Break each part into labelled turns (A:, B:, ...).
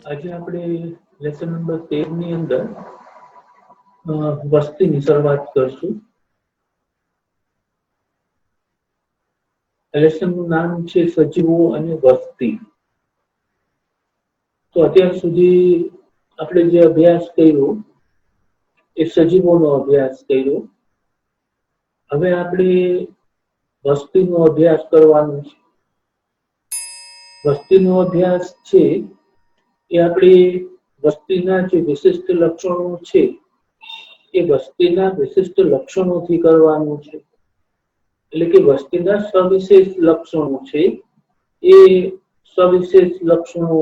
A: આજે આપણે lesson number 13 ની અંદર વસ્તીની શરૂઆત કરશું. લેસનનું નામ છે સજીવો અને વસ્તી. તો અત્યાર સુધી આપણે જે અભ્યાસ કર્યો એ સજીવોનો અભ્યાસ કર્યો. હવે આપણે વસ્તીનો અભ્યાસ કરવાનો છે. વસ્તીનો અભ્યાસ છે એ આપણી વસ્તીના જે વિશિષ્ટ લક્ષણો છે એ વસ્તીના વિશિષ્ટ લક્ષણોથી કરવાનું છે. એટલે કે વસ્તીના સવિશેષ લક્ષણો છે એ સવિશેષ લક્ષણો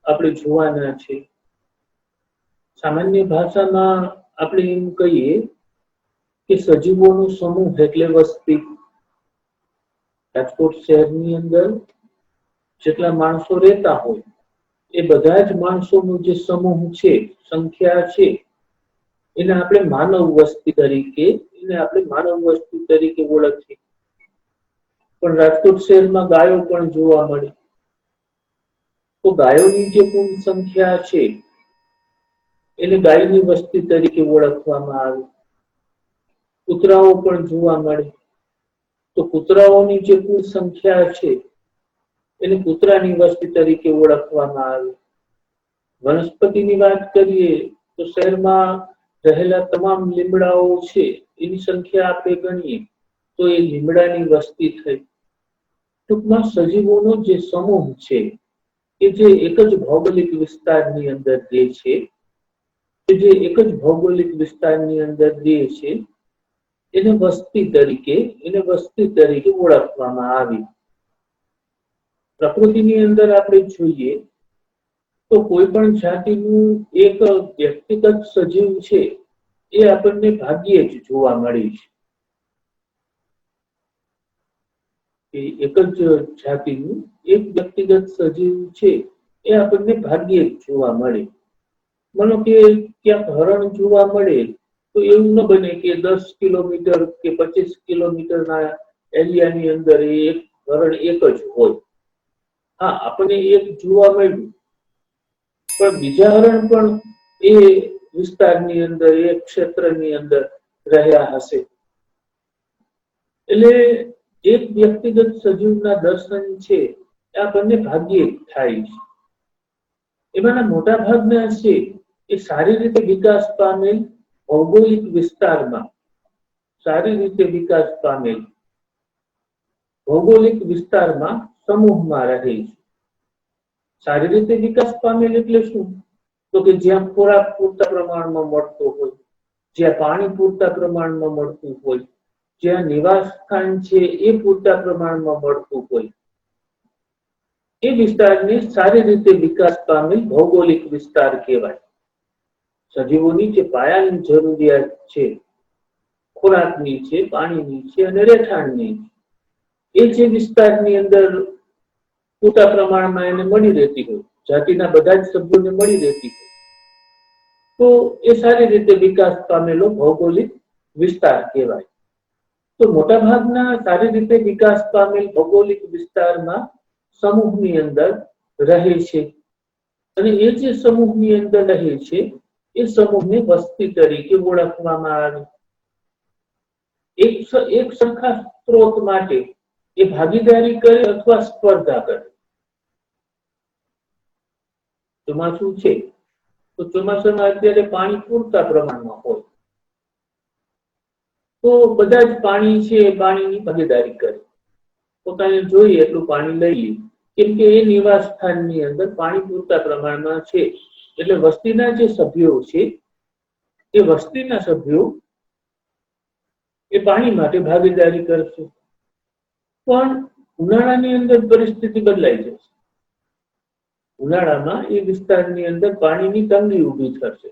A: આપણે જોવાના છે. સામાન્ય ભાષામાં આપણે એમ કહીએ કે સજીવોનો સમૂહ એટલે વસ્તી. રાજકોટ શહેરની અંદર જેટલા માણસો રહેતા હોય એ બધા જ માણસોનું જે સમૂહ છે, સંખ્યા છે, એને આપણે માનવ વસ્તી તરીકે ઓળખીએ. પણ રાજકોટ શહેરમાં ગાયો પણ જોવા મળે. તો ગાયોની જે કુલ સંખ્યા છે એને ગાયની વસ્તી તરીકે ઓળખવામાં આવે. કૂતરાઓ પણ જોવા મળે. તો કૂતરાઓની જે કુલ સંખ્યા છે એને કૂતરાની વસ્તી તરીકે ઓળખવામાં આવે. વનસ્પતિની વાત કરીએ તો શહેરમાં રહેલા તમામ લીમડાઓ છે એની સંખ્યા આપણે ગણીએ તો એ લીમડાની વસ્તી થઈ. ટૂંકમાં સજીવોનો જે સમૂહ છે કે જે એક જ ભૌગોલિક વિસ્તારની અંદર રહે છે, એને વસ્તી તરીકે ઓળખવામાં આવી. પ્રકૃતિની અંદર આપણે જોઈએ તો કોઈ પણ જાતિનું એક વ્યક્તિગત સજીવ છે એ આપણને ભાગ્યે જ જોવા મળે છે. એક જ જાતિનું એક વ્યક્તિગત સજીવ છે એ આપણને ભાગ્યે જ જોવા મળે. માનો કે ક્યાંક હરણ જોવા મળે તો એવું ન બને કે 10 કિલોમીટર કે 25 કિલોમીટરના એરિયાની અંદર એ એક હરણ એક જ હોય. હા, આપણને એક જોવા મળ્યું પણ બીજા હરણ પણ એ વિસ્તારની અંદર, એ ક્ષેત્રની અંદર રહ્યા હશે. એટલે એક વ્યક્તિગત સજીવના દર્શન છે એ આપણને ભાગ્યે થાય છે. એમાંના મોટા ભાગના છે એ સારી રીતે વિકાસ પામેલ ભૌગોલિક વિસ્તારમાં સમૂહમાં રહે છે. સારી રીતે વિકાસ પામેલ એટલે શું? તો કે જ્યાં ખોરાક પૂરતા પ્રમાણમાં મળતો હોય, જ્યાં પાણી પૂરતા પ્રમાણમાં મળતું હોય, જ્યાં નિવાસ સ્થાન છે એ પૂરતા પ્રમાણમાં મળતું હોય, એ વિસ્તારને સારી રીતે વિકાસ પામેલ ભૌગોલિક વિસ્તાર કહેવાય. સજીવોની જે પાયાની જરૂરિયાત છે, ખોરાકની છે, પાણીની છે અને રહેઠાણની છે, એ જે વિસ્તારની અંદર પૂરતા પ્રમાણમાં એને મળી રહેતી હોય, જાતિના બધા જ સભ્યોને મળી રહેતી હોય, તો એ સારી રીતે વિકાસ પામેલો ભૌગોલિક વિસ્તાર કહેવાય. તો મોટાભાગના સારી રીતે વિકાસ પામેલ ભૌગોલિક વિસ્તારમાં સમૂહની અંદર રહે છે અને એ જે સમૂહની અંદર રહે છે એ સમૂહને વસ્તી તરીકે ઓળખવામાં આવે. એક સરખા સ્ત્રોત માટે એ ભાગીદારી કરે અથવા સ્પર્ધા કરે. ચોમાસું છે તો ચોમાસામાં અત્યારે પાણી પૂરતા પ્રમાણમાં હોય તો બધા જ પાણી છે એ પાણીની ભાગીદારી કરે, પોતાને જોઈએ એટલું પાણી લઈ લે, કેમ કે એ નિવાસ સ્થાનની અંદર પાણી પૂરતા પ્રમાણમાં છે. એટલે વસ્તીના જે સભ્યો છે એ વસ્તીના સભ્યો એ પાણી માટે ભાગીદારી કરશે. પણ ઉનાળાની અંદર પરિસ્થિતિ બદલાઈ જશે. ઉનાળામાં એ વિસ્તારની અંદર પાણીની તંગી ઊભી થશે.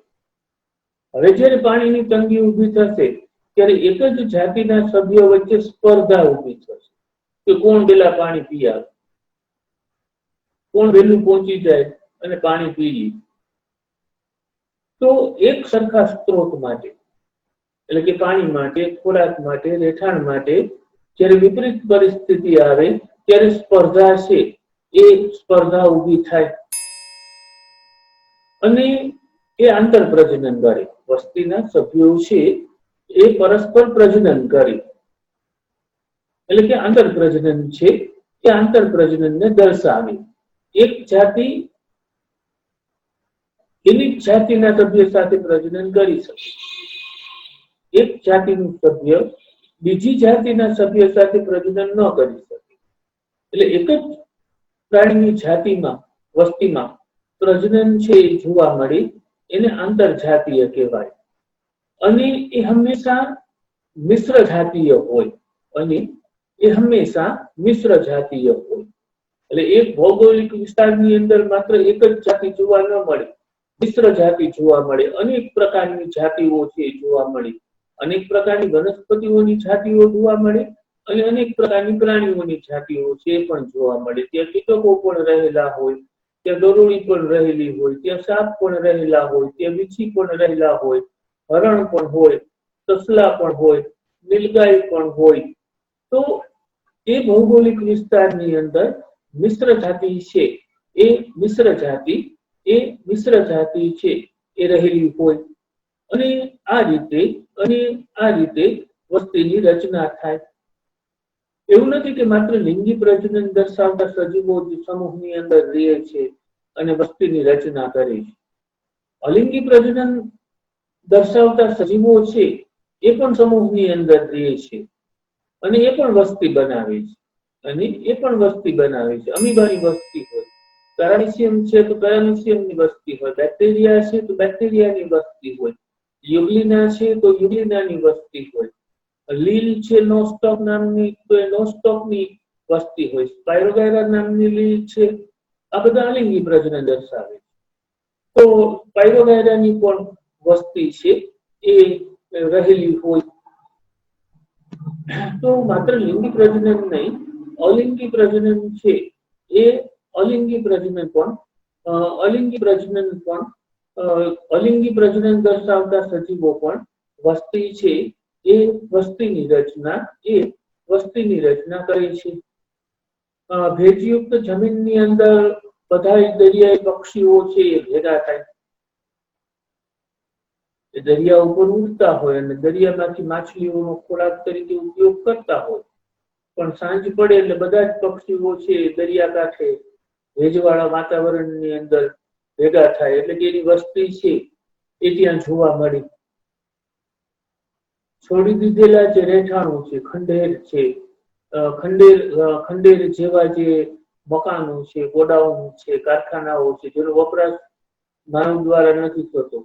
A: હવે જ્યારે પાણીની તંગી ઊભી થશે ત્યારે એક જ જાતિના સભ્યો વચ્ચે સ્પર્ધા ઊભી થશે કે કોણ પેલા પાણી પી આવે, કોણ વહેલું પહોંચી જાય અને પાણી પી લે. તો એક સરખા સ્ત્રોત માટે, એટલે કે પાણી માટે, ખોરાક માટે, રહેઠાણ માટે જ્યારે વિપરીત પરિસ્થિતિ આવે ત્યારે સ્પર્ધા છે એ સ્પર્ધા ઊભી થાય. અને એ આંતર પ્રજનન કરે. વસ્તીના સભ્યો છે એ પરસ્પર પ્રજનન કરે, એટલે કે આંતર પ્રજનન છે એ આંતર પ્રજનનને દર્શાવે. એક જાતિ એની જાતિના સભ્ય સાથે પ્રજનન કરી શકે. એક જાતિનું સભ્ય બીજી જાતિના સભ્ય સાથે પ્રજનન ન કરી શકે. એટલે એક જ પ્રાણીની જાતિમાં, વસ્તીમાં પ્રજનન છે એ જોવા મળે એને આંતરજાતીય કહેવાય. અને એ હંમેશા મિશ્ર જાતીય હોય, અને એ હંમેશા મિશ્ર જાતીય હોય. એટલે એક ભૌગોલિક વિસ્તારની અંદર માત્ર એક જ જાતિ જોવા ન મળે, મિશ્ર જાતિ જોવા મળે. અનેક પ્રકારની જાતિઓ છે જોવા મળે, અનેક પ્રકારની વનસ્પતિઓની જાતિઓ જોવા મળે, અને અનેક પ્રકારની પ્રાણીઓની જાતિઓ છે એ પણ જોવા મળે. ત્યાં કીટકો પણ રહેલા હોય, ત્યાં ગરોળી પણ રહેલી હોય, ત્યાં સાપ પણ રહેલા હોય, ત્યાં વીછી પણ રહેલા હોય, હરણ પણ હોય, સસલા પણ હોય, નીલગાય પણ હોય. તો એ ભૌગોલિક વિસ્તારની અંદર મિશ્ર જાતિ છે એ મિશ્ર જાતિ છે એ રહેલી હોય. અને આ રીતે વસ્તીની રચના થાય. એવું નથી કે માત્ર લિંગી પ્રજનન દર્શાવતા સજીવો સમૂહની અંદર રહે છે અને વસ્તીની રચના કરે છે. અલિંગી પ્રજનન દર્શાવતા સજીવો છે એ પણ સમૂહની અંદર રહે છે અને એ પણ વસ્તી બનાવે છે. અમીબાની વસ્તી હોય, પેરામીશિયમ છે તો પેરામીશિયમની વસ્તી હોય, બેક્ટેરિયા છે તો બેક્ટેરિયાની વસ્તી હોય, યુગ્લિના છે તો યુગ્લિનાની વસ્તી હોય, લીલ છે નોસ્ટોક નામની તો એ નોસ્ટોકની વસ્તી હોય, સ્પાયરોગાયરા નામની લીલ છે. આ બધા અલિંગી પ્રજનન દર્શાવે. તો સ્પાયરોગાયરાની પણ વસ્તી છે એ રહેલી હોય. તો માત્ર લિંગી પ્રજનન નહીં, અલિંગી પ્રજનન છે એ અલિંગી પ્રજનન દર્શાવતા સજીવો પણ વસ્તી છે એ વસ્તીની રચના કરે છે. ભેજયુક્ત જમીનની અંદર બધા દરિયાઈ પક્ષીઓ છે એ ભેગા થાય. એ દરિયા ઉપર ઉડતા હોય અને દરિયામાંથી માછલીઓનો ખોરાક તરીકે ઉપયોગ કરતા હોય. પણ સાંજ પડે એટલે બધા જ પક્ષીઓ છે દરિયાકાંઠે ભેજવાળા વાતાવરણની અંદર ભેગા થાય, એટલે કે એની વસ્તી છે એ ત્યાં જોવા મળી. છોડી દીધેલા જે રહેઠાણો છે, ખંડેર જેવા જે મકાનો છે, ગોડાઉન છે, કારખાનાઓ છે, જેનો વપરાશ માનવ દ્વારા નથી થતો,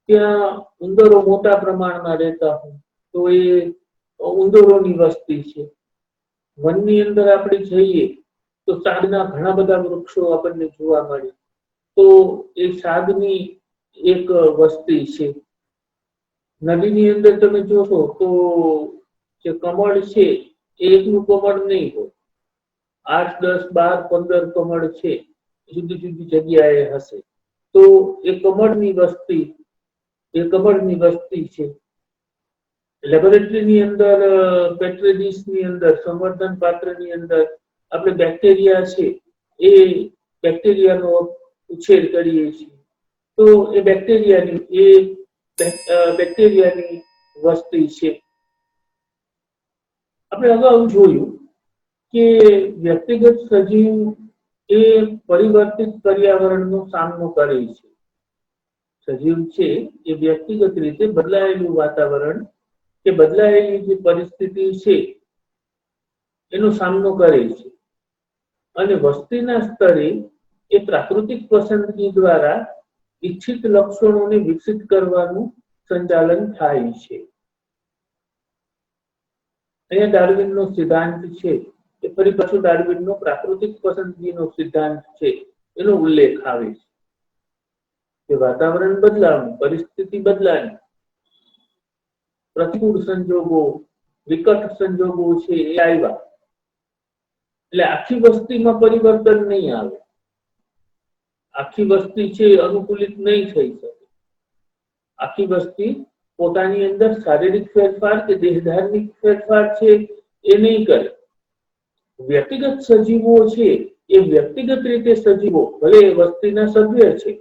A: ત્યાં ઉંદરો મોટા પ્રમાણમાં રહેતા હોય તો એ ઉંદરોની વસ્તી છે. વનની અંદર આપણે જઈએ તો સાગના ઘણા બધા વૃક્ષો આપણને જોવા મળે, તો એ સાગની એક વસ્તી છે. નદીની અંદર તમે જોશો તો જે કમળ છે એ એકનું કમળ નહીં હોય, 8, 10, 12, 15 કમળ છે જુદી જુદી જગ્યાએ હશે. તો એ કમળની વસ્તી છે. લેબોરેટરીની અંદર, પેટ્રી અંદર, સંવર્ધન પાત્રની અંદર આપણે બેક્ટેરિયા છે એ બેક્ટેરિયાનો ઉછેર કરીએ છીએ. તો એ બેક્ટેરિયાની વસ્તી છે. આપણે અગાઉ જોયું કે વ્યક્તિગત સજીવ એ પરિવર્તિત પર્યાવરણનો સામનો કરે છે. સજીવ છે એ વ્યક્તિગત રીતે બદલાયેલું વાતાવરણ કે બદલાયેલી જે પરિસ્થિતિ છે એનો સામનો કરે છે. અને વસ્તીના સ્તરે એ પ્રાકૃતિક પસંદગી દ્વારા ઇચ્છિત લક્ષણોને વિકસિત કરવાનું સંચાલન થાય છે. અહીંયા ડાર્વિનનો સિદ્ધાંત છે એ ફરી પાછું ડાર્વિનનો પ્રાકૃતિક પસંદગીનો સિદ્ધાંત છે એનો ઉલ્લેખ આવે છે કે વાતાવરણ બદલાવું, પરિસ્થિતિ બદલાવી, પ્રતિકૂળ સંજોગો, વિકટ સંજોગો છે એ આવ્યા એટલે આખી વસ્તીમાં પરિવર્તન નહીં આવે, આખી વસ્તી છે અનુકૂલિત નહીં થઈ શકે. આખી વસ્તી પોતાની અંદર શારીરિક ફેરફાર કે દેહધાર્મિક ફેરફાર છે એ નહીં કરે. વ્યક્તિગત સજીવો છે એ વ્યક્તિગત રીતે સજીવો, ભલે એ વસ્તીના સભ્ય છે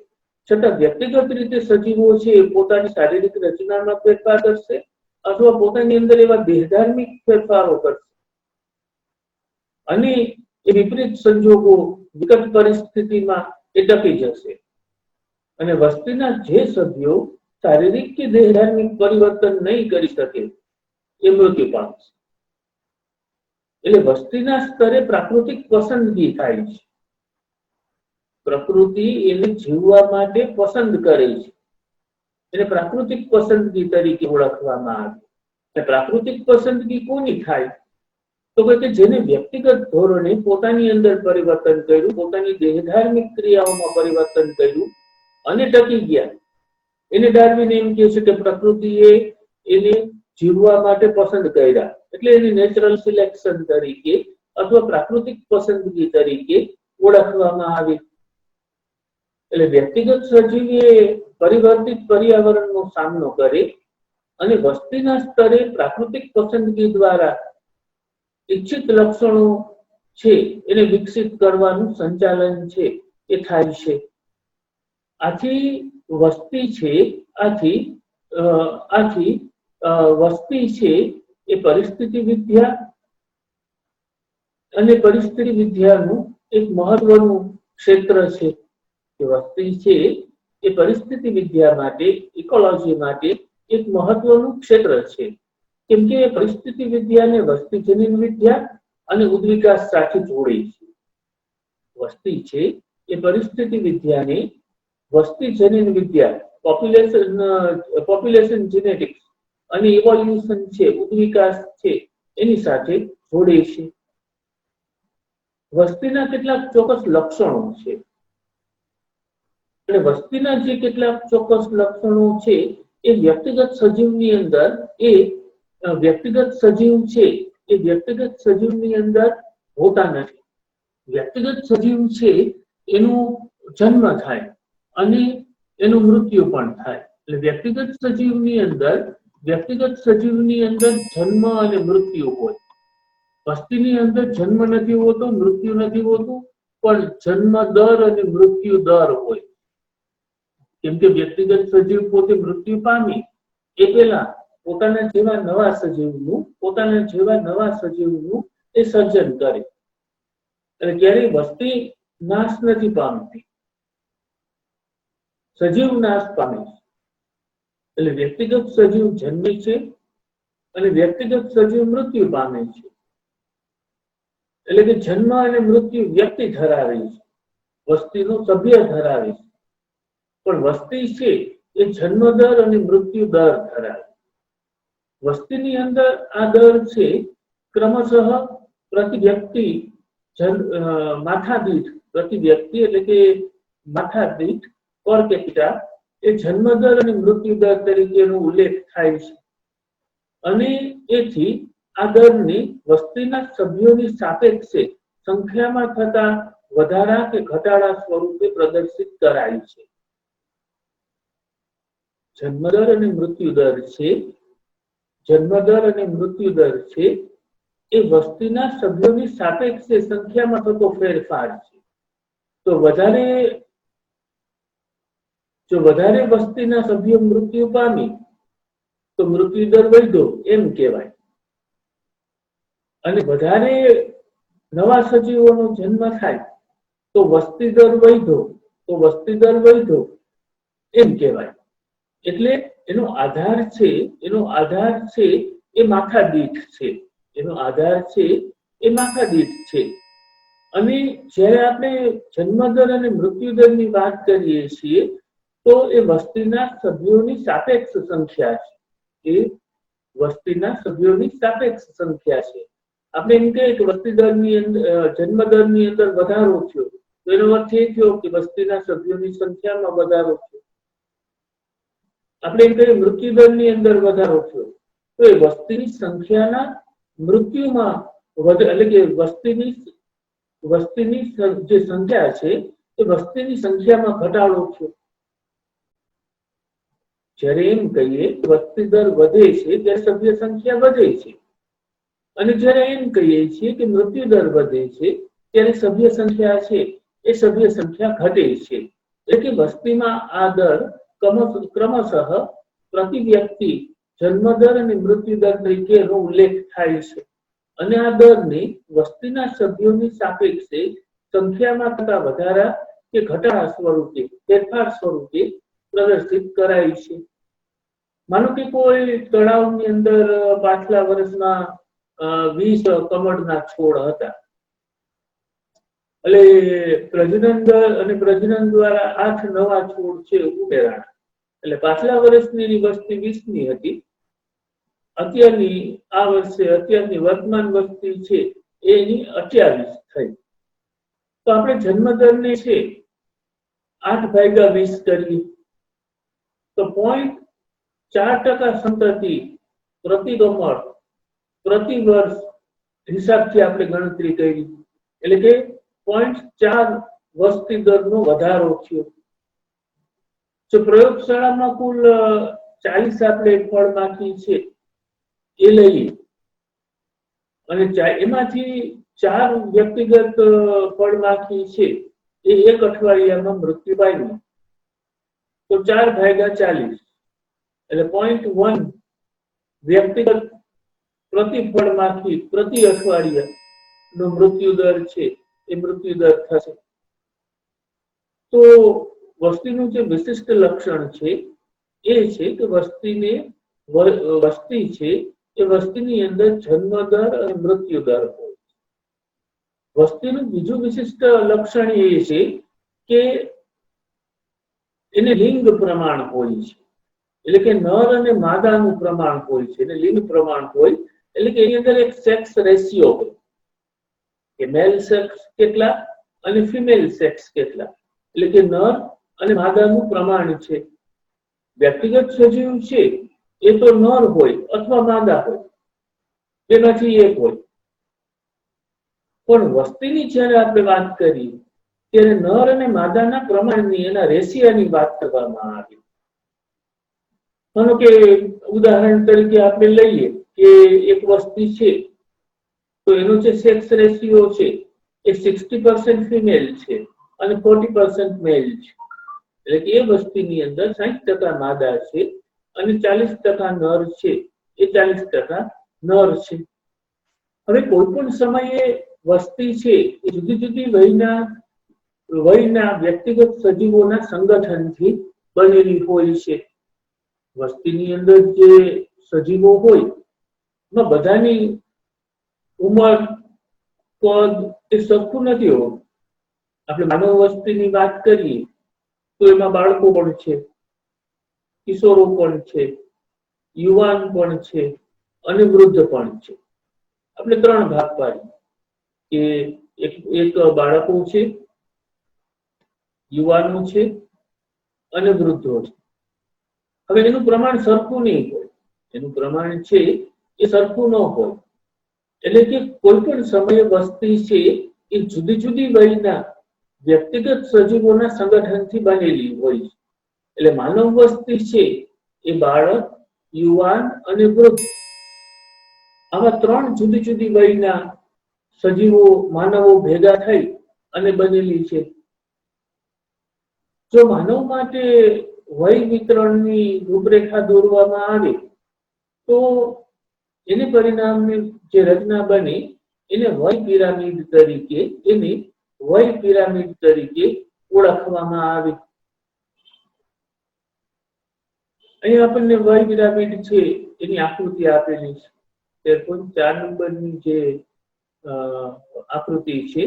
A: છતાં વ્યક્તિગત રીતે સજીવો છે એ પોતાની શારીરિક રચનામાં ફેરફાર કરશે અથવા પોતાની અંદર એવા દેહધાર્મિક ફેરફારો કરશે અને એ વિપરીત સંજોગો વિકટ પરિસ્થિતિમાં એ ટકી જશે અને વસ્તીના જે સભ્યો શારીરિક કે દેહધાર્મિક પરિવર્તન નહીં કરી શકે એ મૃત્યુ પામશે. એટલે વસ્તીના સ્તરે પ્રાકૃતિક પસંદગી થાય છે. પ્રકૃતિ એને જીવવા માટે પસંદ કરે છે. એને પ્રાકૃતિક પસંદગી તરીકે ઓળખવામાં આવે. પ્રાકૃતિક પસંદગી કોની થાય? તો કે જેને વ્યક્તિગત ધોરણે પોતાની અંદર પરિવર્તન કર્યું, પોતાની દેહધાર્મિક ક્રિયાઓમાં પરિવર્તન કર્યું અને ટકી ગયા, એને ડાર્વિન એમ કહે છે કે પ્રકૃતિએ એને જીવવા માટે પસંદ કર્યા, એટલે એની નેચરલ સિલેક્શન તરીકે અથવા પ્રાકૃતિક પસંદગી તરીકે ઓળખવામાં આવી. એટલે વ્યક્તિગત સજીવે પરિવર્તિત પર્યાવરણનો સામનો કરે અને વસ્તીના સ્તરે પ્રાકૃતિક પસંદગી દ્વારા ઇચ્છિત લક્ષણો છે એને વિકસિત કરવાનું સંચાલન છે એ થાય છે. આથી વસ્તી છે વસ્તી છે એ પરિસ્થિતિ વિદ્યા અને પરિસ્થિતિ વિદ્યાનું એક મહત્વનું ક્ષેત્ર છે. કે વસ્તી છે એ પરિસ્થિતિ વિદ્યા માટે, ઇકોલોજી માટે એક મહત્વનું ક્ષેત્ર છે. કેમ કે પરિસ્થિતિ વિદ્યાને વસ્તી જનીન વિદ્યા અને ઉદ્વિકાસ સાથે જોડે છે. વસ્તી છે એ પરિસ્થિતિ વિદ્યાને વસ્તી જનીન વિદ્યા, પોપ્યુલેશન જેનેટિક્સ અને ઇવોલ્યુશન છે, ઉદ્વિકાસ છે, એની સાથે જોડે છે. વસ્તીના કેટલાક ચોક્કસ લક્ષણો છે અને વસ્તીના જે કેટલાક ચોક્કસ લક્ષણો છે એ વ્યક્તિગત સજીવની અંદર વ્યક્તિગત સજીવ છે એ વ્યક્તિગત સજીવની અંદર હોતા નથી. વ્યક્તિગત સજીવ છે એનો જન્મ થાય અને એનું મૃત્યુ પણ થાય. એટલે વ્યક્તિગત સજીવની અંદર જન્મ અને મૃત્યુ હોય. વસ્તીની અંદર જન્મ નથી હોતો, મૃત્યુ નથી હોતું, પણ જન્મ દર અને મૃત્યુ દર હોય. કેમ કે વ્યક્તિગત સજીવ પોતે મૃત્યુ પામી એ પહેલા પોતાના જેવા નવા સજીવનું એ સર્જન કરે. એટલે ક્યારેય વસ્તી નાશ નથી પામતી, સજીવ નાશ પામે છે. એટલે વ્યક્તિગત સજીવ જન્મે છે અને વ્યક્તિગત સજીવ મૃત્યુ પામે છે. એટલે કે જન્મ અને મૃત્યુ વ્યક્તિ ધરાવે છે, વસ્તીનો સભ્ય ધરાવે છે, પણ વસ્તી છે એ જન્મ દર અને મૃત્યુ દર ધરાવે. વસ્તીની અંદર આ દર છે ક્રમશઃ પ્રતિ વ્યક્તિ માથાદીઠ પ્રતિ વ્યક્તિ એટલે કે માથાદીઠ પર કેપિટા એ જન્મ દર અને મૃત્યુ દર તરીકેનો ઉલ્લેખ થાય છે અને એથી આ દરને વસ્તીના સભ્યોની સાપેક્ષે સંખ્યામાં થતા વધારા કે ઘટાડા સ્વરૂપે પ્રદર્શિત કરાય છે. જન્મદર અને મૃત્યુ દર છે એ વસ્તીના સભ્યોની સાપેક્ષે સંખ્યામાં થતો ફેરફાર છે. તો વધારે વસ્તીના સભ્યો મૃત્યુ પામી તો મૃત્યુ દર વધ્યો એમ કહેવાય, અને વધારે નવા સજીવોનો જન્મ થાય તો વસ્તી દર વધ્યો એમ કહેવાય. એટલે એનો આધાર છે એ માથાદીઠ છે. અને જ્યારે આપણે જન્મદર અને મૃત્યુદરની વાત કરીએ છીએ તો એ વસ્તીના સભ્યોની સાપેક્ષ સંખ્યા છે. આપણે એમ કહીએ કે વસ્તી દરની અંદર જન્મ દરની અંદર વધારો થયો તો એનો અર્થ એ થયો કે વસ્તીના સભ્યોની સંખ્યામાં વધારો થયો. આપણે એમ કહીએ મૃત્યુ દરની અંદર વધારો થયો તો એ વસ્તીની સંખ્યાના મૃત્યુમાં એટલે કે વસ્તીની જે સંખ્યા છે એ વસ્તીની સંખ્યામાં ઘટાડો થયો. જ્યારે એમ કહીએ વસ્તી દર વધે છે ત્યારે સભ્ય સંખ્યા વધે છે, અને જ્યારે એમ કહીએ છીએ કે મૃત્યુ દર વધે છે ત્યારે સભ્ય સંખ્યા ઘટે છે. એટલે કે વસ્તીમાં આ દર ક્રમશઃ પ્રતિ વ્યક્તિ જન્મદર અને મૃત્યુદર તરીકેનો ઉલ્લેખ થાય છે અને આ દરને વસ્તીના સભ્યોની સાપેક્ષે સંખ્યામાં થતા વધારા કે ઘટાડા સ્વરૂપે ફેરફાર સ્વરૂપે પ્રદર્શિત કરાય છે. માનો કે કોઈ તળાવની અંદર પાછલા વર્ષમાં 20 કમળના છોડ હતા, એટલે પ્રજનન દર અને પ્રજનન દ્વારા 8 નવા છોડ છે ઉમેરાણા. એટલે પાછલા વર્ષની વસ્તી 20ની હતી, અત્યારની આ વર્ષે અત્યારની વર્તમાન વસ્તી છે એની 28 થઈ. તો આપણે જન્મદરને છે 8/20 કરીએ તો 0.4% સંતતિ પ્રતિ કમળ પ્રતિ વર્ષ હિસાબથી આપણે ગણતરી કરી, એટલે કે 0.4 વસ્તી દરનો વધારો થયો. જો પ્રયોગશાળામાં કુલ 40 આપણે ફળમાખી છે એ લઈએ અને એમાંથી 4 વ્યક્તિગત ફળમાખી છે એ 1 અઠવાડિયામાં મૃત્યુ પામ્યા, તો 4/40 એટલે 0.1 વ્યક્તિગત પ્રતિ ફળમાખી પ્રતિ અઠવાડિયાનો મૃત્યુ દર છે એ મૃત્યુ દર થશે. તો વસ્તીનું જે વિશિષ્ટ લક્ષણ છે એ છે કે વસ્તી છે એ વસ્તીની અંદર જન્મદર અને મૃત્યુ દર હોય. વસ્તીનું બીજું વિશિષ્ટ લક્ષણ એ છે કે એને લિંગ પ્રમાણ હોય છે, એટલે કે નર અને માદાનું પ્રમાણ હોય છે, એને લિંગ પ્રમાણ હોય, એટલે કે એની અંદર એક સેક્સ રેશિયો હોય કે મેલ સેક્સ કેટલા અને ફિમેલ સેક્સ કેટલા, એટલે કે નર અને માદાનું પ્રમાણ છે. વ્યક્તિગત સજીવ છે એ તો નર હોય અથવા માદા હોય, તેમાંથી એક હોય. પણ વસ્તીની જ્યારે આપણે વાત કરીએ ત્યારે નર અને માદાના પ્રમાણની એના રેશિયાની વાત કરવામાં આવે. માનો કે ઉદાહરણ તરીકે આપણે લઈએ કે એક વસ્તી છે તો એનો જે સેક્સ રેશિયો છે એ 60% ફિમેલ છે અને 40% મેલ છે, એટલે કે એ વસ્તીની અંદર 60% માદા છે અને 40% નર છે, એ 40% નર છે. હવે કોઈ પણ સમયે વસ્તી છે એ જુદી જુદી વયના વ્યક્તિગત સજીવોના સંગઠનથી બનેલી હોય છે. વસ્તીની અંદર જે સજીવો હોય એમાં બધાની ઉંમર કદ એ સરખું નથી હોતું. આપણે માનવ વસ્તીની વાત કરીએ તો એમાં બાળકો પણ છે, કિશોરો પણ છે, યુવાન પણ છે અને વૃદ્ધ પણ છે. આપણે 3 ભાગ પાડીએ કે એક બાળકો છે, યુવાનો છે અને વૃદ્ધો છે. હવે એનું પ્રમાણ સરખું નહીં હોય, એનું પ્રમાણ છે એ સરખું ન હોય, એટલે કે કોઈ પણ સમયે વસ્તી છે એ જુદી જુદી વયના વ્યક્તિગત સજીવોના સંગઠનથી બનેલી હોય છે. એટલે માનવ વસ્તી છે એ બાળક, યુવાન અને વૃદ્ધ આવા 3 જુદી જુદી વયના સજીવો માનવો ભેગા થઈ અને બનેલી છે. જો માનવ માટે વય વિતરણની રૂપરેખા દોરવામાં આવે તો એને પરિણામની જે રચના બની એને વય પિરામિડ તરીકે ઓળખવામાં આવે. અહીં આપણને વય પિરામિડ છે એની આકૃતિ આપેલી છે. 4 નંબરની જે આકૃતિ છે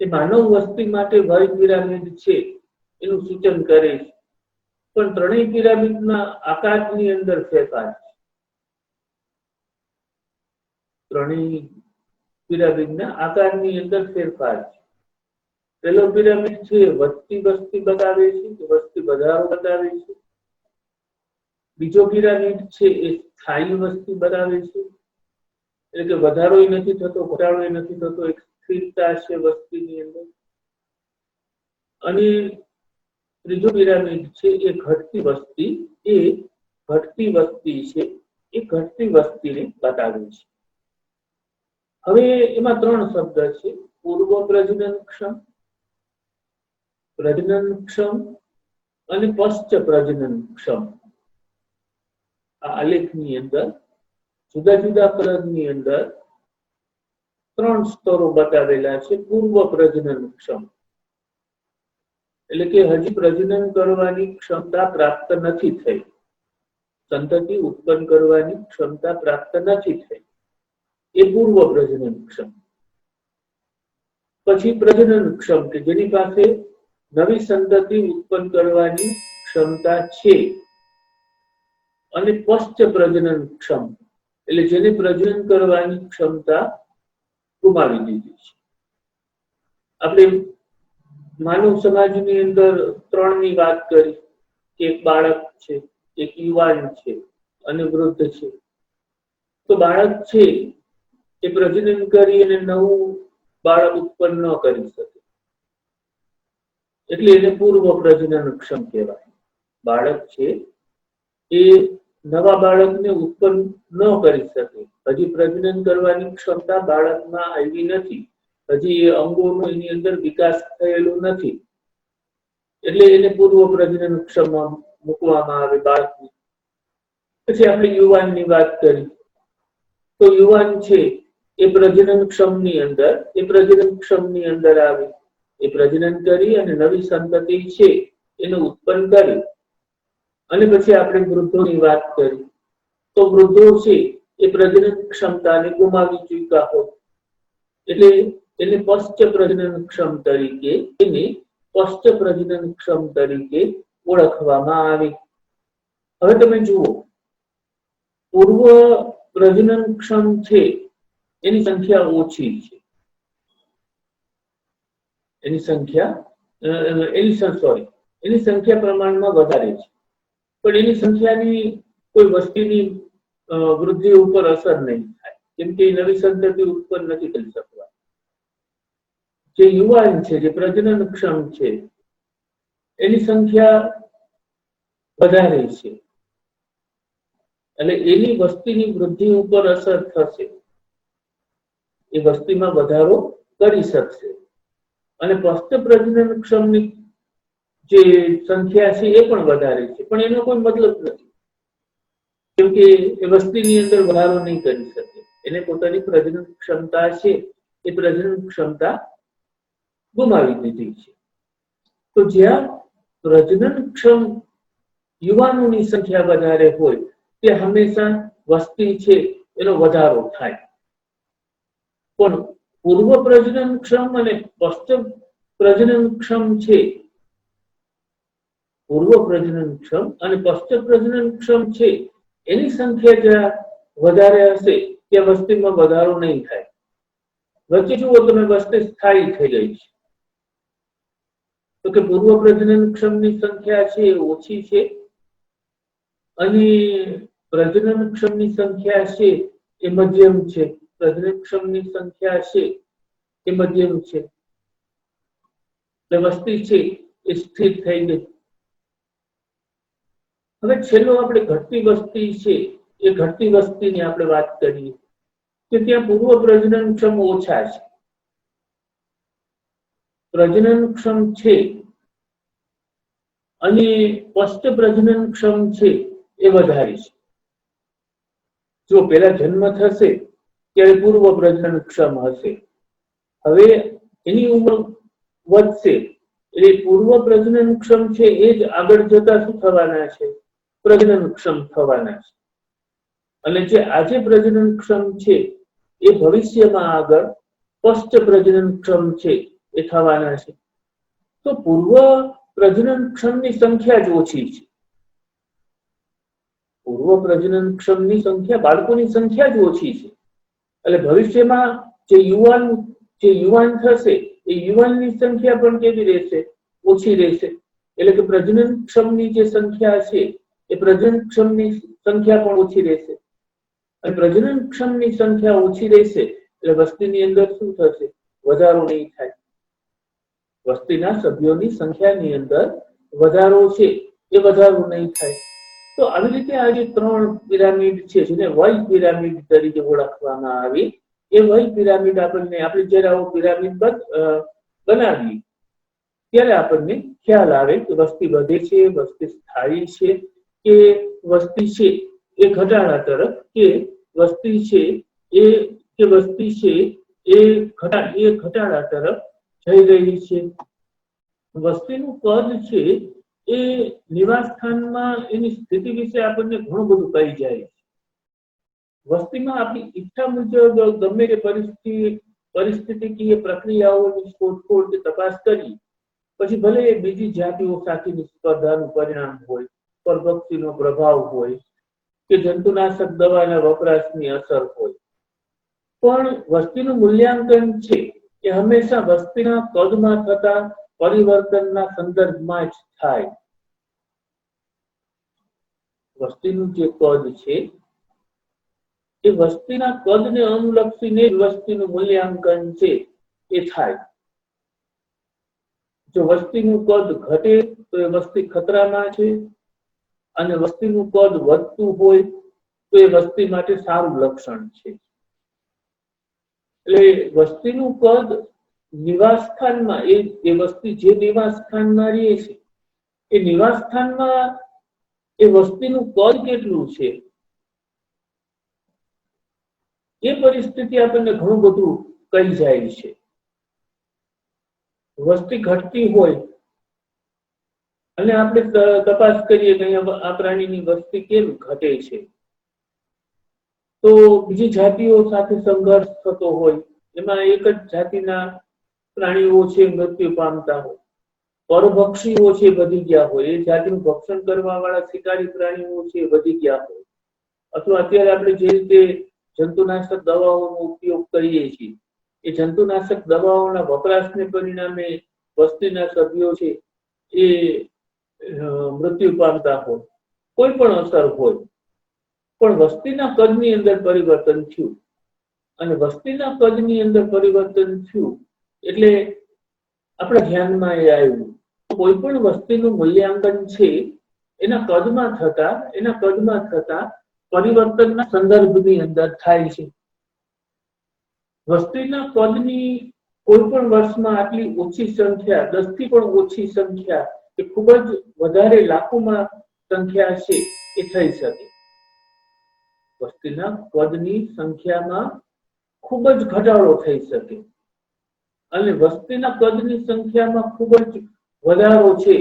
A: એ માનવ વસ્તી માટે વય પિરામિડ છે એનું સૂચન કરે છે, પણ ત્રણેય પિરામિડના આકારની અંદર ફેરફાર છે. ત્રણેય પિરામિડના આકારની અંદર ફેરફાર છે. પહેલો પિરામિડ છે વધતી વસ્તી બતાવે છે, વસ્તી વધારો બતાવે છે. બીજો પિરામિડ છે એ સ્થાયી વસ્તી બતાવે છે, એટલે કે વધારોય નથી થતો, ઘટાડોય નથી થતો, એક સ્થિરતા છે વસ્તીની અંદર. અને ત્રીજો પિરામિડ છે એ ઘટતી વસ્તી વસ્તીને બતાવે છે. હવે એમાં 3 શબ્દ છે: પૂર્વ પ્રજનનક્ષમ, પ્રજનનક્ષમ અને પશ્ચ પ્રજનનક્ષમ આ આલેખની અંદર જુદા જુદા કલરની અંદર 3 સ્તરો બતાવેલા છે. પૂર્વ પ્રજનનક્ષમ એટલે કે હજી પ્રજનન કરવાની ક્ષમતા પ્રાપ્ત નથી થઈ, સંતતિ ઉત્પન્ન કરવાની ક્ષમતા પ્રાપ્ત નથી થઈ, એ પૂર્વ પ્રજનનક્ષમ. પછી પ્રજનનક્ષમ કે જેની પાસે નવી સંતતિ ઉત્પન્ન કરવાની ક્ષમતા છે, અને પશ્ચ પ્રજનનક્ષમ એટલે જેને પ્રજનન કરવાની ક્ષમતા ગુમાવી દીધી છે. આપણે માનવ સમાજની અંદર 3ની વાત કરી કે એક બાળક છે, એક યુવાન છે અને વૃદ્ધ છે. તો બાળક છે એ પ્રજનન કરી અને નવું બાળક ઉત્પન્ન ન કરી શકે, એટલે એને પૂર્વ પ્રજનનક્ષમ કહેવાય. બાળક છે એ નવા બાળકને ઉત્પન્ન ન કરી શકે, હજી પ્રજનન કરવાની ક્ષમતા બાળકમાં આવી નથી, હજી એ અંગોનો એની અંદર વિકાસ થયેલો નથી, એટલે એને પૂર્વ પ્રજનનક્ષમમાં મૂકવામાં આવે બાળકને. પછી આપણે યુવાનની વાત કરી તો યુવાન છે એ પ્રજનનક્ષમની અંદર આવે, એ પ્રજનન કરી અને નવી સંતતિ છે એને ઉત્પન્ન કરી. અને પછી આપણે વૃદ્ધોની વાત કરી તો વૃદ્ધો છે એ પ્રજનન ક્ષમતાને ગુમાવી ચૂક્યા હોય, એટલે એને પશ્ચ પ્રજનનક્ષમ તરીકે ઓળખવામાં આવે. હવે તમે જુઓ, પૂર્વ પ્રજનનક્ષમ છે એની સંખ્યા ઓછી છે, એની સંખ્યા પ્રમાણમાં વધારે છે, પણ એની સંખ્યાની કોઈ વસ્તીની વૃદ્ધિ ઉપર અસર નહીં થાય, કેમ કે નવી સંતતિ ઉત્પન્ન નથી કરી શકવા. જે યુવાન છે, જે પ્રજનનક્ષમ છે, એની સંખ્યા વધારે છે, એટલે એની વસ્તીની વૃદ્ધિ ઉપર અસર થશે, એ વસ્તીમાં વધારો કરી શકશે. અને પશ્ચ પ્રજનનક્ષમની જે સંખ્યા છે એ પણ વધારે છે, પણ એનો કોઈ મતલબ નથી, કેમ કે એ વસ્તીની અંદર વધારો નહીં કરી શકે, એને પોતાની પ્રજનન ક્ષમતા છે એ પ્રજનન ક્ષમતા ગુમાવી દીધી છે. તો જ્યાં પ્રજનનક્ષમ યુવાનોની સંખ્યા વધારે હોય ત્યાં હંમેશા વસ્તી છે એનો વધારો થાય. પણ પૂર્વ પ્રજનનક્ષમ અને પશ્ચિમ પ્રજનનક્ષમ છે, પૂર્વ પ્રજનનક્ષમ અને પશ્ચિમ પ્રજનનક્ષમ છે એની સંખ્યા જ્યાં વધારે હશે ત્યાં વસ્તીમાં વધારો નહીં થાય. વચ્ચે જુઓ તમે વસ્તી સ્થાયી થઈ ગઈ છે, તો કે પૂર્વ પ્રજનનક્ષમની સંખ્યા છે એ ઓછી છે અને પ્રજનનક્ષમની સંખ્યા છે એ મધ્યમ છે, પ્રજનનક્ષમની સંખ્યા છે એ મધ્યમ છે, એટલે વસ્તી છે એ સ્થિર થઈ ગઈ. હવે છેલ્લો આપણે ઘટતી વસ્તી છે એ ઘટતી વસ્તીની આપણે વાત કરીએ કે ત્યાં પૂર્વ પ્રજનનક્ષમ ઓછા છે, પ્રજનનક્ષમ છે અને પશ્ચ પ્રજનનક્ષમ છે એ વધારે છે. જો પેલા જન્મ થશે ત્યારે પૂર્વ પ્રજનનક્ષમ હશે, હવે એની ઉંમર વધશે એટલે પૂર્વ પ્રજનનક્ષમ છે એ જ આગળ જતા શું થવાના છે, પ્રજનનક્ષમ થવાના છે. અને જે આજે પ્રજનનક્ષમ છે એ ભવિષ્યમાં આગળ પશ્ચ પ્રજનનક્ષમ છે એ થવાના છે. તો પૂર્વ પ્રજનનક્ષમની સંખ્યા જ ઓછી છે, પૂર્વ પ્રજનનક્ષમની સંખ્યા, બાળકોની સંખ્યા જ ઓછી છે, એટલે ભવિષ્યમાં જે યુવાન થશે એ યુવાનની સંખ્યા પણ કેવી રહેશે, ઓછી રહેશે. એટલે કે પ્રજનનક્ષમની જે સંખ્યા છે એ પ્રજનનક્ષમની સંખ્યા પણ ઓછી રહેશે, અને પ્રજનનક્ષમની સંખ્યા ઓછી રહેશે એટલે વસ્તીની અંદર શું થશે, વધારો નહીં થાય, વસ્તીના સભ્યોની સંખ્યાની અંદર વધારો છે એ વધારો નહીં થાય. તો આવી રીતે આ જે 3 પિરામિડ છે જેને વય પિરામિડ તરીકે ઓળખવામાં આવી, એ વય પિરામિડ આપણે જ્યારે આવો પિરામિડ બનાવીએ ત્યારે આપણને ખ્યાલ આવે કે વસ્તી વધે છે, વસ્તી સ્થાયી છે, કે વસ્તી છે એ ઘટાડા તરફ, કે વસ્તી છે એ વસ્તી છે એ ઘટાડા તરફ જઈ રહી છે. વસ્તીનું કદ છે એ નિવાસ સ્થાનમાં એની સ્થિતિ વિશે આપણને ઘણું બધું કહી જાય છે. વસ્તીમાં આપણી ઈચ્છા મુજબ ગમે તે પરિસ્થિતિકીય પ્રક્રિયાઓની શોધખોળ કે તપાસ કરી, પછી ભલે એ બીજી જાતિઓ સાથેની સ્પર્ધાનું પરિણામ હોય, પરભક્ષીનો પ્રભાવ હોય, કે જંતુનાશક દવાના વપરાશની અસર હોય, પણ વસ્તીનું મૂલ્યાંકન છે એ હંમેશા વસ્તીના કદમાં થતા પરિવર્તનના સંદર્ભમાં જ થાય. વસ્તીનું જે કદ છે એ વસ્તીના કદને અનુલક્ષીને જ વસ્તીનું મૂલ્યાંકન છે એ થાય. જો વસ્તીનું કદ ઘટે તો એ વસ્તી ખતરામાં છે, અને વસ્તીનું કદ વધતું હોય તો એ વસ્તી માટે સારું લક્ષણ છે. એટલે વસ્તીનું કદ નિવાસ સ્થાનમાં એ વસ્તી જે નિવાસ સ્થાનમાં રહે છે એ નિવાસ સ્થાનમાં એ વસ્તીનું કદ કેટલું છે એ પરિસ્થિતિ આપણને ઘણું બધું કહી જાય છે. વસ્તી ઘટતી હોય અને આપણે તપાસ કરીએ કે આ પ્રાણીની વસ્તી કેમ ઘટે છે, તો બીજી જાતિઓ સાથે સંઘર્ષ થતો હોય, એમાં એક જ જાતિના પ્રાણીઓ છે મૃત્યુ પામતા હોય, પરભક્ષીઓ છે વધી ગયા હોય, એ જાતિનું ભક્ષણ કરવા વાળા શિકારી પ્રાણીઓ છે વધી ગયા હોય, અથવા અત્યારે આપણે જે રીતે જંતુનાશક દવાઓનો ઉપયોગ કરીએ છીએ એ જંતુનાશક દવાઓના વપરાશને પરિણામે વસ્તીના સભ્યો છે એ મૃત્યુ પામતા હોય, કોઈ પણ અસર હોય, પણ વસ્તીના કદની અંદર પરિવર્તન થયું, અને વસ્તીના કદની અંદર પરિવર્તન થયું એટલે આપણા ધ્યાનમાં એ આવ્યું કોઈ પણ વસ્તીનું મૂલ્યાંકન છે એના કદમાં થતા પરિવર્તનના સંદર્ભની અંદર થાય છે. વસ્તીના કદની કોઈ પણ વર્ષમાં આટલી ઓછી સંખ્યા, 10 થી પણ ઓછી સંખ્યા એ ખૂબ જ વધારે લાખોમાં સંખ્યા છે એ થઈ શકે. વસ્તીના કદની સંખ્યામાં ખૂબ જ ઘટાડો થઈ શકે, અને વસ્તીના કદની સંખ્યામાં ખૂબ જ વધારો છે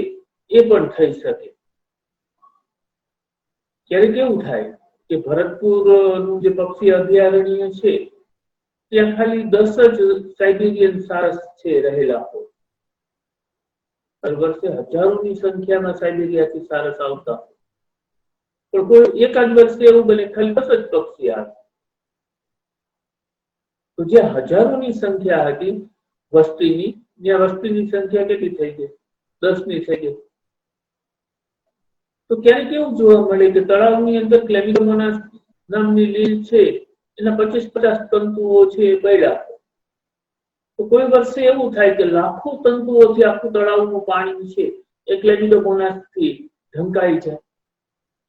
A: એ પણ થઈ શકે. ક્યારેક એવું થાય કે ભરતપુરનું જે પક્ષી અભયારણ્ય છે ત્યાં ખાલી 10 જ સાઇબેરિયન સારસ છે રહેલા હોય. દર વર્ષે હજારોની સંખ્યામાં સાઇબેરિયાથી સારસ આવતા હોય, પણ કોઈ એકાદ વર્ષે એવું બને ખાલી 10 જ પક્ષી આવે. તો જે હજારોની સંખ્યા હતી વસ્તીની, ત્યાં વસ્તીની સંખ્યા કેટલી થઈ ગઈ? 10ની થઈ ગઈ. તો ક્યારેક એવું જોવા મળે કે તળાવની અંદર ક્લેમિડોમોનાસ નામની લીલ છે એના 25-50 તંતુઓ છે એ પડ્યા. તો કોઈ વર્ષે એવું થાય કે લાખો તંતુઓથી આખું તળાવનું પાણી છે એ ક્લેમિડોમોનાસથી ઢંકાઈ જાય.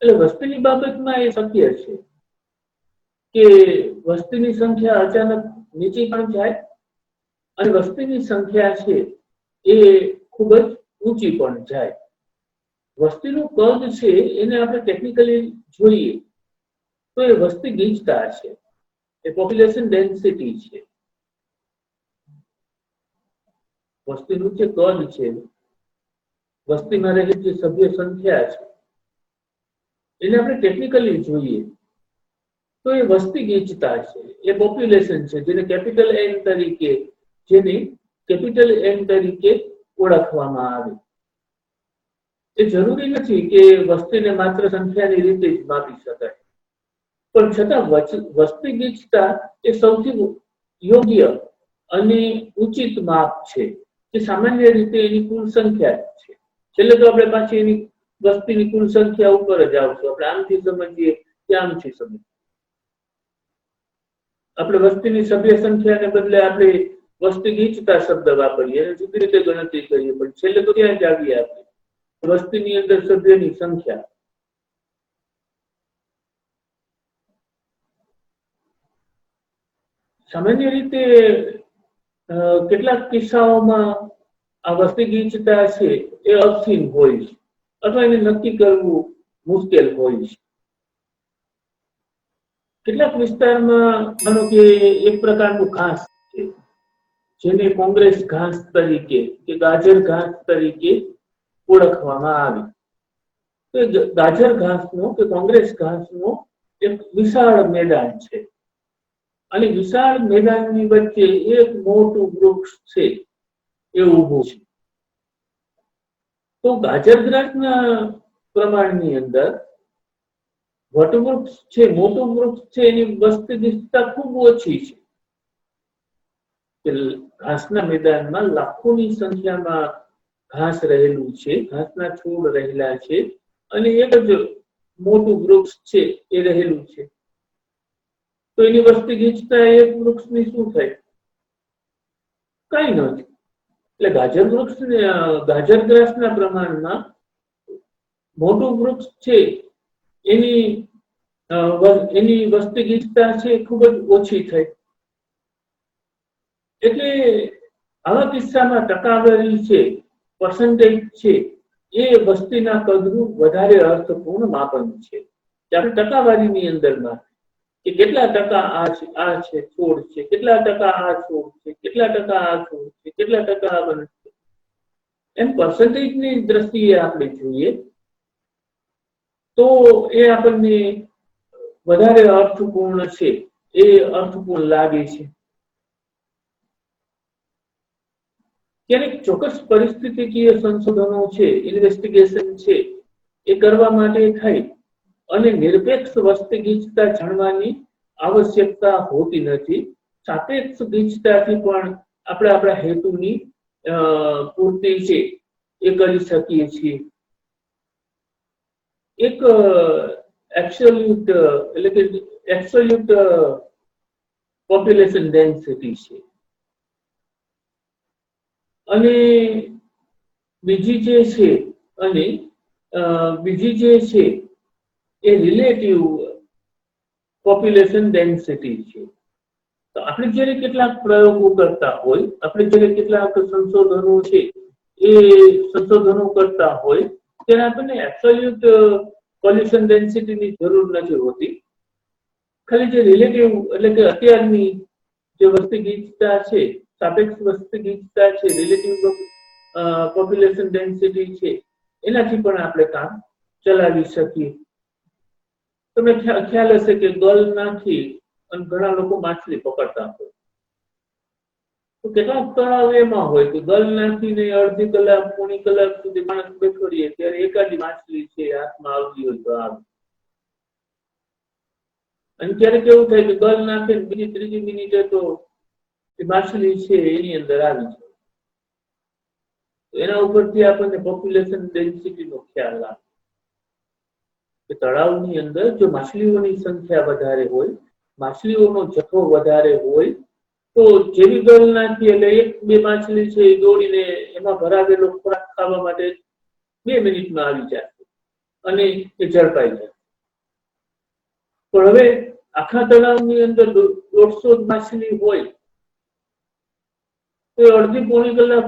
A: એટલે વસ્તીની બાબતમાં એ શક્ય છે કે વસ્તીની સંખ્યા અચાનક નીચી પણ જાય, અને વસ્તીની સંખ્યા છે એ ખૂબ જ ઊંચી પણ જાય. વસ્તીનું કદ છે એને આપણે ટેકનિકલી જોઈએ તો એ વસ્તી ગીચતા છે, એ પોપ્યુલેશન ડેન્સિટી છે. વસ્તીનું જે કદ છે, વસ્તીમાં રહેલી જે સભ્ય સંખ્યા છે એને આપણે ટેકનિકલી જોઈએ તો એ વસ્તી ગીચતા છે, એ પોપ્યુલેશન છે, જેને કેપિટલ એન તરીકે ઓળખવામાં આવે. એ જરૂરી નથી કે વસ્તીને માત્ર સંખ્યાની રીતે જ માપી શકાય, પણ છતાં વસ્તી ગીચતા એ સૌથી યોગ્ય અને ઉચિત માપ છે, જે સામાન્ય રીતે એની કુલ સંખ્યા છે. છેલ્લે તો આપણે પાછી એની વસ્તીની કુલ સંખ્યા ઉપર જ આવશું. આપણે આમથી સમજીએ કે આમથી સમજીએ. આપણે વસ્તીની સભ્ય સંખ્યાને બદલે આપણે વસ્તી ગીચતા શબ્દ વાપરીએ અને જુદી રીતે ગણતરી કરીએ, પણ છેલ્લે તો ત્યાં જ આવીએ આપણે વસ્તીની અંદર સભ્યની સંખ્યા. સામાન્ય રીતે કેટલાક કિસ્સાઓમાં આ વસ્તી ગીચતા છે એ અસીમ હોય છે અથવા એને નક્કી કરવું મુશ્કેલ હોય છે. કેટલાક વિસ્તારમાં માનો કે એક પ્રકારનું ઘાસ છે જેને કોંગ્રેસ ઘાસ તરીકે કે ગાજર ઘાસ તરીકે ઓળખવામાં આવે. તો ગાજર ઘાસનો કે કોંગ્રેસ ઘાસનો એક વિશાળ મેદાન છે અને વિશાળ મેદાનની વચ્ચે એક મોટું વૃક્ષ છે એ ઊભું છે. તો ગાજર ઘાસના પ્રમાણની અંદર વટવૃક્ષ છે, મોટું વૃક્ષ છે, એની વસ્તી ગીચતા ખૂબ ઓછી છે. કે ઘાસના મેદાનમાં લાખોની સંખ્યામાં ઘાસ રહેલું છે, ઘાસના છોડ રહેલા છે અને એક જ મોટું વૃક્ષ છે એ રહેલું છે. તો એની વસ્તી ગીચતા એક વૃક્ષની શું થાય? કઈ નથી. એટલે ગાજર વૃક્ષ ગાજર ગ્રાસના પ્રમાણમાં મોટું વૃક્ષ છે એની એની વસ્તી ગીચતા છે ખૂબ જ ઓછી થાય. એટલે આવા કિસ્સામાં ટકાવારી છે, પર્સન્ટેજ છે, એ વસ્તીના કદનું વધારે અર્થપૂર્ણ માપન છે. આપણે ટકાવારીની અંદરમાં કે કેટલા ટકા આ છે છોડ છે, કેટલા ટકા આ છોડ છે, કેટલા ટકા આ છોડ છે, કેટલા ટકા આ વનસ્પતિ, એમ પર્સન્ટેજની દ્રષ્ટિએ આપણે જોઈએ તો એ આપણને વધારે અર્થપૂર્ણ છે, એ અર્થપૂર્ણ લાગે છે. ક્યારેક ચોક્કસ પરિસ્થિતિકીય સંશોધનો છે, ઇન્વેસ્ટિગેશન છે, એ કરવા માટે થાય અને નિરપેક્ષ વસ્તી ગીચતા જાણવાની આવશ્યકતા હોતી નથી. સાપેક્ષ ગીચતાથી પણ આપણે આપણા હેતુની પૂર્તિ છે એ કરી શકીએ છીએ. એક એબ્સોલ્યુટ એટલે કે એબ્સોલ્યુટ પોપ્યુલેશન ડેન્સિટી છે અને બીજી જે છે એ રિલેટિવ પોપ્યુલેશન ડેન્સિટી છે. તો આપણે જ્યારે કેટલાક પ્રયોગો કરતા હોય, આપણે જ્યારે કેટલાક સંશોધનો છે એ સંશોધનો કરતા હોય ત્યારે આપણને એબ્સોલ્યુટ પોલ્યુશન ડેન્સિટીની જરૂર નથી હોતી. ખાલી જે રિલેટિવ એટલે કે અત્યારની જે વસ્તી ગીચતા છે, સાપેક્ષ વસ્તી ગીચતા છે, રિલેટિવ પોપ્યુલેશન ડેન્સિટી છે, એનાથી પણ આપણે કામ ચલાવી શકીએ. તમને ખ્યાલ હશે કે ગલ નાખી અને ઘણા લોકો માછલી પકડતા હોય. તો કેટલાક તળાવ એમાં હોય કે ગલ નાખીને અડધી કલાક, પોણી કલાક સુધી માણસ બેઠો રહીએ ત્યારે એકાદી માછલી છે હાથમાં આવતી હોય તો આવે. અને ક્યારેક એવું થાય કે ગલ નાખે બીજી ત્રીજી મિનિટે તો માછલી છે એની અંદર આવી જાય. એના ઉપરથી આપણને પોપ્યુલેશન ડેન્સિટીનો ખ્યાલ આવે કે તળાવની અંદર જો માછલીઓની સંખ્યા વધારે હોય, માછલીઓનો જથ્થો વધારે હોય તો જેવી ગલ નાખી એટલે એક બે માછલી છે એ દોડીને એમાં ભરાવેલો ખોરાક ખાવા માટે 2 મિનિટમાં આવી જાય અને એ ઝડપાઈ જાય. પણ હવે આખા તળાવની અંદર 150 માછલી હોય તો અડધી પોણી કલાક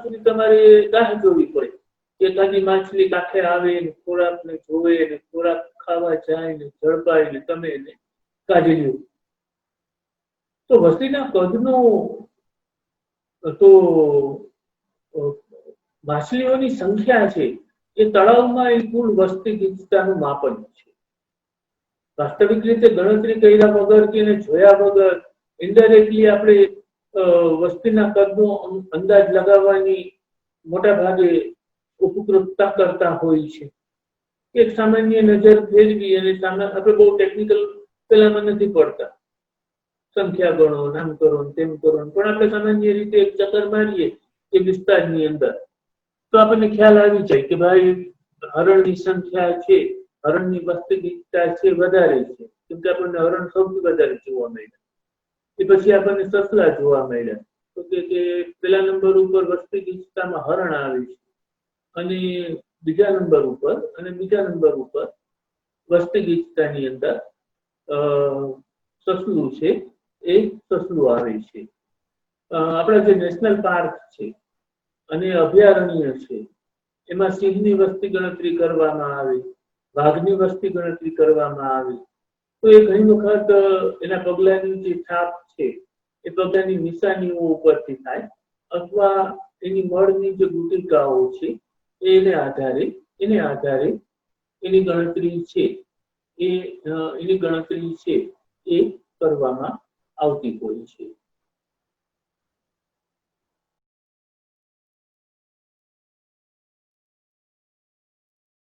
A: સુધી તમારે રાહ જોવી પડે. એકાદી માછલી કાંઠે આવે ને ખોરાકને જોવે ને ખોરાક ખાવા જાય ને ઝડપાય ને તમે એને કાઢી લ્યો. તો વસ્તીના કદનો તો માછલીઓની સંખ્યા છે એ તળાવમાં એ કુલ વસ્તી ગીચતાનું માપન છે. વાસ્તવિક રીતે ગણતરી કર્યા વગર કે જોયા વગર ઇનડાયરેક્ટલી આપણે વસ્તીના કદનો અંદાજ લગાવવાની મોટા ભાગે ઉપકૃતતા કરતા હોય છે. એક સામાન્ય નજર ફેરવી અને આપણે બહુ ટેકનિકલ પેલામાં નથી પડતા. સંખ્યા ગણો, નામ કરો, તેમ કરો, પણ આપણે સામાન્ય રીતે એક ચક્કર મારીએ એ વિસ્તારની અંદર તો આપણને ખ્યાલ આવી જાય કે ભાઈ હરણની સંખ્યા છે, હરણની વસ્તી ગીચતા છે વધારે છે, કેમ કે આપણને હરણ સૌથી વધારે જોવા મળ્યા. એ પછી આપણને સસલા જોવા મળ્યા. તો કે પેલા નંબર ઉપર વસ્તી ગીચતામાં હરણ આવે છે અને બીજા નંબર ઉપર વસ્તી ગીચતાની અંદર સસલું છે એ સસલું આવે છે. આપણા જે નેશનલ પાર્ક છે અને અભયારણ્ય છે એમાં સિંહની વસ્તી ગણતરી કરવામાં આવે, વાઘની વસ્તી ગણતરી કરવામાં આવે, તો એ ઘણી વખત એના પગલાની જે છાપ છે એ પગલાની નિશાનીઓ ઉપરથી થાય, અથવા એની મળની જે ગુટિકાઓ છે એને આધારે એની ગણતરી છે એ કરવામાં